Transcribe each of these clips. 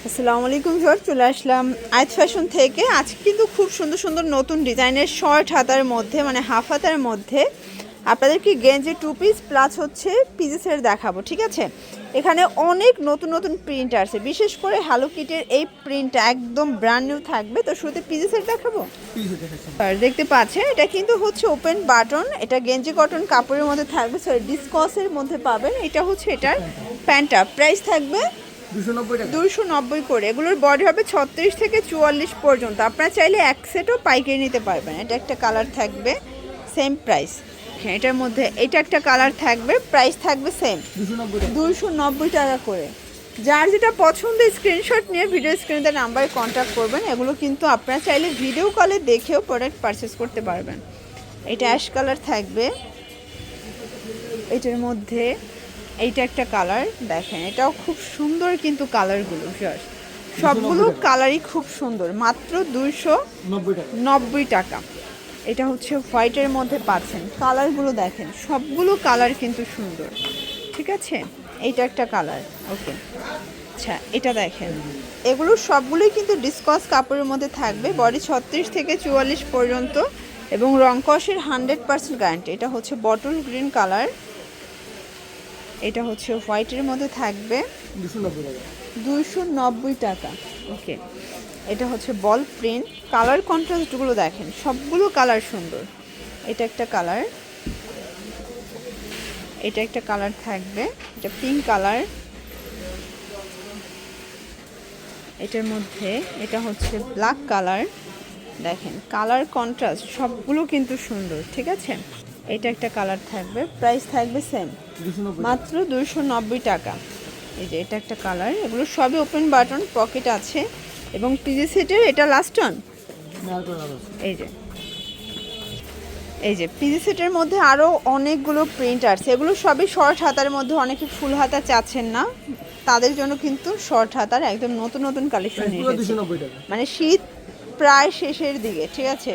আসসালামু আলাইকুম ভিউয়ার, চলে আসলাম আইত ফ্যাশন থেকে। আজকে কিন্তু খুব সুন্দর সুন্দর নতুন ডিজাইনের শর্ট হাতার মধ্যে মানে হাফ হাতার মধ্যে আপনাদেরকে গেঞ্জি টু পিস প্লাস হচ্ছে পিসের দেখাবো। ঠিক আছে, এখানে অনেক নতুন নতুন প্রিন্ট আছে, বিশেষ করে হ্যালো কিটের এই প্রিন্টটা একদম ব্র্যান্ড নিউ থাকবে। তো শুরুতে পিসের দেখাবো। আর দেখতে পাচ্ছেন এটা কিন্তু হচ্ছে ওপেন বাটন, এটা গেঞ্জি কটন কাপড়ের মধ্যে থাকবে, সরি ডিসকসের মধ্যে পাবেন। এটা হচ্ছে এটার প্যান্টটা, প্রাইস থাকবে 290 করে। এগুলোর বডি হবে 36 থেকে 44 পর্যন্ত। আপনারা চাইলে এক সেটও পাইকারি নিতে পারবেন। এটা একটা কালার থাকবে, সেম প্রাইস। হ্যাঁ, এটার মধ্যে এটা একটা কালার থাকবে, প্রাইস থাকবে সেম 290 টাকা করে। যার যেটা পছন্দ স্ক্রিনশট নিয়ে ভিডিও স্ক্রিনে নাম্বারে কন্ট্যাক্ট করবেন। এগুলো কিন্তু আপনারা চাইলে ভিডিও কলে দেখেও প্রোডাক্ট পারচেস করতে পারবেন। এটা অ্যাশ কালার থাকবে, এটার মধ্যে এইটা একটা কালার দেখেন, এটাও খুব সুন্দর কিন্তু কালারগুলো সবগুলো কালারই খুব সুন্দর, মাত্র 290 টাকা। এটা হচ্ছে হোয়াইটের মধ্যে পাচ্ছেন, কালারগুলো দেখেন সবগুলো কালার কিন্তু সুন্দর। ঠিক আছে, এইটা একটা কালার। ওকে, আচ্ছা এটা দেখেন, এগুলো সবগুলোই কিন্তু ডিসকস কাপড়ের মধ্যে থাকবে, বডি 36 থেকে 44 পর্যন্ত এবং রং কষের 100% গ্যারান্টি। এটা হচ্ছে বটল গ্রিন কালার, এটা হচ্ছে হোয়াইটের মধ্যে থাকবে 290 টাকা। ওকে, এটা হচ্ছে বল প্রিন্ট, কালার কন্ট্রাস্টগুলো দেখেন সবগুলো কালার সুন্দর। এটা একটা কালার, এটা একটা কালার থাকবে, এটা পিঙ্ক কালার। এটার মধ্যে এটা হচ্ছে ব্ল্যাক কালার, দেখেন কালার কন্ট্রাস্ট সবগুলো কিন্তু সুন্দর। ঠিক আছে, এটা একটা কালার থাকবে, প্রাইস থাকবে সেম মাত্র 290 টাকা। এই যে এটা একটা কালার, এগুলো সবই ওপেন বাটন, পকেট আছে এবং পিজি সেটের এটা লাস্ট অন। এই যে পিজি সেটের মধ্যে আরও অনেকগুলো প্রিন্ট আছে, এগুলো সবই শর্ট হাতার মধ্যে। অনেকে ফুল হাতা চাচ্ছেন না, তাদের জন্য কিন্তু শর্ট হাতার একদম নতুন নতুন কালেকশন এসেছে, মানে শীত প্রায় শেষের দিকে। ঠিক আছে,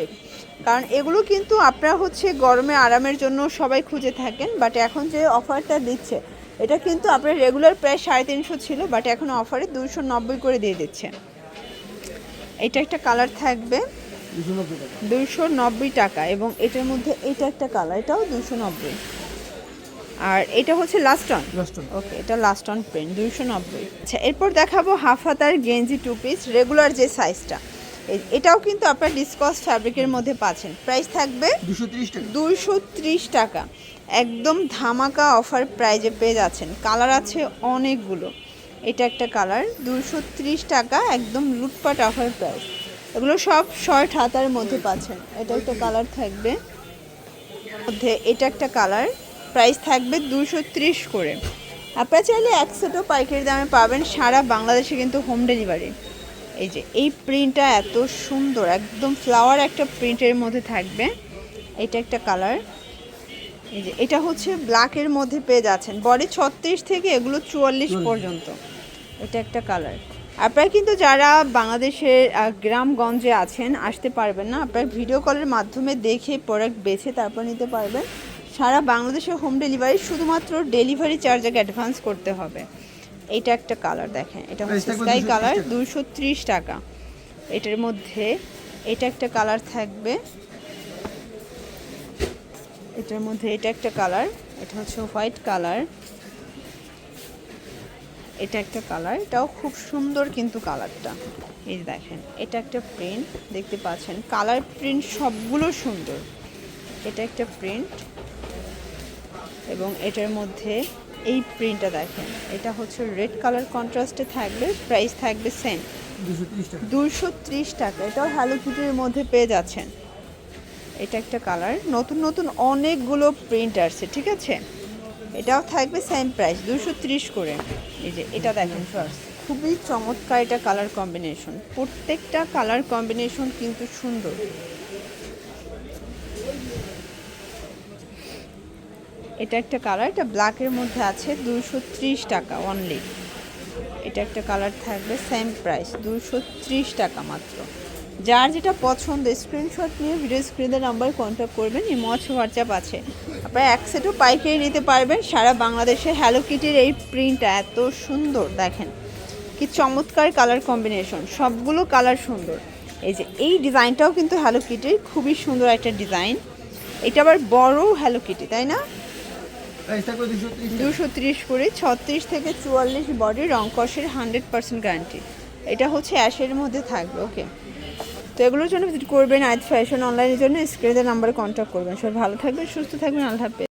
কারণ এগুলো কিন্তু আপনারা হচ্ছে গরমে আরামের জন্য সবাই খুঁজে থাকেন, বাট এখন যে অফারটা দিচ্ছে এটা কিন্তু আপনার রেগুলার প্রায় 350 ছিল, বাট এখন অফারে 290 করে দিয়ে দিচ্ছে। এটা একটা কালার থাকবে 290 টাকা এবং এটার মধ্যে এটা একটা কালার, এটাও 290। আর এটা হচ্ছে লাস্ট অন। ওকে, এটা লাস্ট অন প্রিন্ট 290। আচ্ছা, এরপর দেখাবো হাফ হাতার গেঞ্জি টু পিস, রেগুলার যে সাইজটা। এটাও কিন্তু আপনার ডিসকস ফ্যাব্রিকের মধ্যে পাচ্ছেন, প্রাইস থাকবে 230 টাকা। একদম ধামাকা অফার প্রাইজে পেয়ে যাচ্ছেন, কালার আছে অনেকগুলো। এটা একটা কালার 230 টাকা, একদম লুটপাট অফার প্রাইস। এগুলো সব শর্ট হাতার মধ্যে পাচ্ছেন। এটা একটা কালার থাকবে মধ্যে, এটা একটা কালার, প্রাইস থাকবে 230 করে। আপনারা চাইলে এক সেটও পাইকারি দামে পাবেন, সারা বাংলাদেশে কিন্তু হোম ডেলিভারি। এই যে এই প্রিন্টটা এত সুন্দর, একদম ফ্লাওয়ার একটা প্রিন্টের মধ্যে থাকবে। এটা একটা কালার, এই যে এটা হচ্ছে ব্ল্যাকের মধ্যে পেয়ে যাচ্ছেন, বডি 36 থেকে এগুলো 44 পর্যন্ত। এটা একটা কালার। আপনারা কিন্তু যারা বাংলাদেশের গ্রামগঞ্জে আছেন আসতে পারবেন না, আপনারা ভিডিও কলের মাধ্যমে দেখে প্রোডাক্ট বেছে তারপর নিতে পারবেন। সারা বাংলাদেশে হোম ডেলিভারি, শুধুমাত্র ডেলিভারি চার্জ আগে অ্যাডভান্স করতে হবে। এইটা একটা কালার দেখেন, এটা হচ্ছে স্কাই কালার 230 টাকা। এটার মধ্যে এটা একটা কালার থাকবে, এটার মধ্যে এটা একটা কালার, এটা হচ্ছে হোয়াইট কালার। এটা একটা কালার, এটাও খুব সুন্দর কিন্তু কালারটা। এই দেখেন এটা একটা প্রিন্ট দেখতে পাচ্ছেন, কালার প্রিন্ট সবগুলো সুন্দর। এটা একটা প্রিন্ট এবং এটার মধ্যে এই প্রিন্টটা দেখেন, এটা হচ্ছে রেড কালার কন্ট্রাস্টে থাকবে, প্রাইস থাকবে সেম 230 টাকা। এটাও হ্যালো কিটির মধ্যে পেয়ে যাচ্ছেন। এটা একটা কালার, নতুন নতুন অনেকগুলো প্রিন্ট আসছে। ঠিক আছে, এটাও থাকবে সেম প্রাইস 230 করে। এই যে এটা দেখেন ফার্স্ট, খুবই চমৎকার এটা কালার কম্বিনেশন, প্রত্যেকটা কালার কম্বিনেশন কিন্তু সুন্দর। এটা একটা কালার, এটা ব্ল্যাকের মধ্যে আছে, 230 টাকা অনলি। এটা একটা কালার থাকবে, সেম প্রাইস 230 টাকা মাত্র। যার যেটা পছন্দ স্ক্রিনশট নিয়ে ভিডিও স্ক্রিনের নাম্বার কন্ট্যাক্ট করবেন, ইমো হোয়াটসঅ্যাপ আছে। আপনারা এক সেটও পাইকারি নিতে পারবেন সারা বাংলাদেশে। হ্যালো কিটির এই প্রিন্টটা এত সুন্দর দেখেন, কি চমৎকার কালার কম্বিনেশন, সবগুলো কালার সুন্দর। এই যে এই ডিজাইনটাও কিন্তু হ্যালো কিটির, খুবই সুন্দর একটা ডিজাইন। এটা আবার বড় হ্যালো কিটি, তাই না? 230 করে, 36 থেকে 44 বডি, রং কষের 100% গ্যারান্টি। এটা হচ্ছে অ্যাশের মধ্যে থাকবে। ওকে, তো এগুলোর জন্য ভিজিট করবেন আয়াত ফ্যাশন অনলাইনের জন্য স্ক্রিনের নাম্বারে কন্ট্যাক্ট করবেন। সবাই ভালো থাকবেন, সুস্থ থাকবেন, আল্লাহ হাফেজ।